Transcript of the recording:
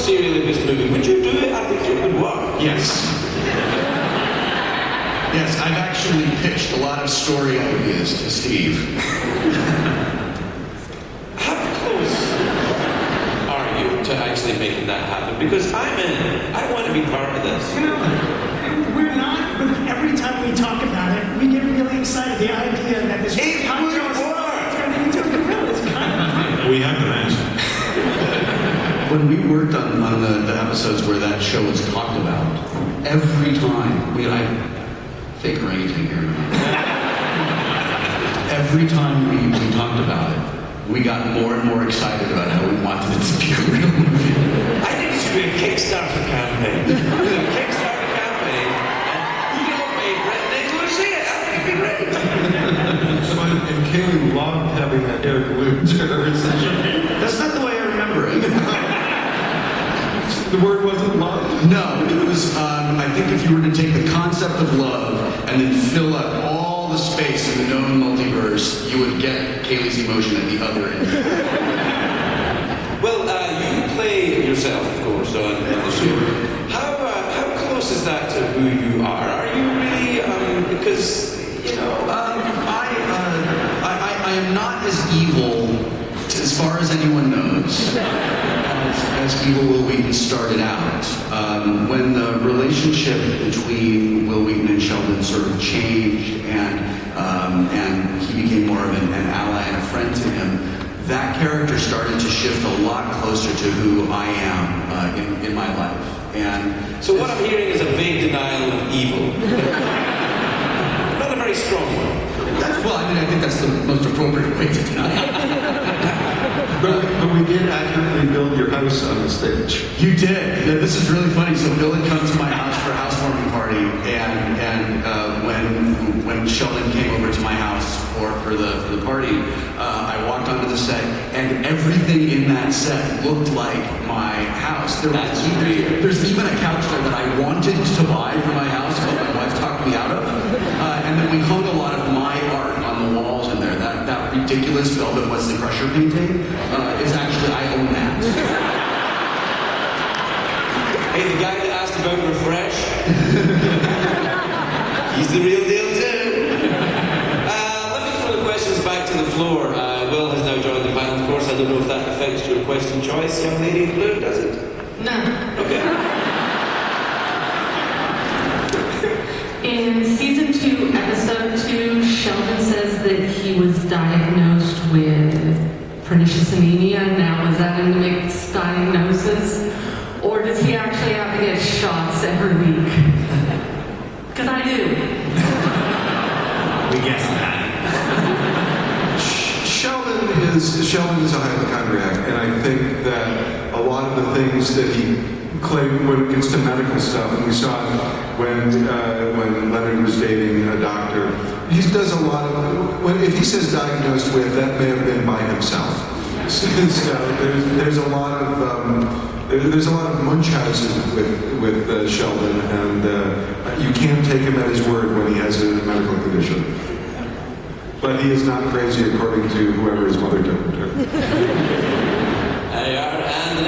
serially based movie, would you do it? I think it would work. Yes. Yes, I've actually pitched a lot of story ideas to Steve. How close are you to actually making that happen? Because I'm in. I want to be part of this. You know, we're not, but every time we talk about it, we get really excited. The idea that this podcast turning into a gorilla is kind of... We have the answer. When we worked on the episodes where that show was talked about, every time I fake orangutan here. Every time we talked about it, we got more and more excited about how we wanted it to be a real movie. I think it should be a Kickstarter campaign. A Kickstarter campaign, and you don't pay for it, and they go to see it. I think it'd be great. And Kaylee loved having that Eric Luke session. That's not the way I remember it. The word wasn't love? No, it was, I think if you were to take the concept of love and then fill up all the space in the known multiverse, you would get Kaylee's emotion at the other end. Well, you play yourself, of course, on the show. How close is that to who you are? Are you really, because, you know... I am not as evil, as far as anyone knows, as evil Will Wheaton started out. When the relationship between Will Wheaton and Sheldon sort of changed and he became more of an ally and a friend to him, that character started to shift a lot closer to who I am in my life. And so what I'm hearing is a vague denial of evil. Not a very strong one. I think that's the most appropriate way to deny it. But we did accurately build your house on the stage. You did. Yeah, this is really funny. So Bill had come to my house for a housewarming party, and when Sheldon came over to my house for the party, I walked onto the set, and everything in that set looked like my house. There's even a couch there that I wanted to buy for my house, but my wife talked me out of. And then we hung a lot of my art on the walls in there. That ridiculous Velvet Wesley Crusher painting is actually, I own that. Hey, the guy that asked about Refresh, he's the real deal too. Let me throw the questions back to the floor. Will has now joined the panel, of course. I don't know if that affects your question choice, young lady in blue, does it? No. Okay. In season 2, episode 2, Sheldon says that he was diagnosed with pernicious anemia. Now, is that a mixed diagnosis? Or does he actually have to get shots every week? Because I do. We guessed that. Sheldon is a hypochondriac, and I think that a lot of the things that he claimed when it gets to medical stuff, and we saw it when Leonard was dating a doctor, he does a lot of, if he says diagnosed with, that may have been by himself. So there's a lot of Munchausen with Sheldon, and you can't take him at his word when he has a medical condition. But he is not crazy according to whoever his mother took him to. There you are, and the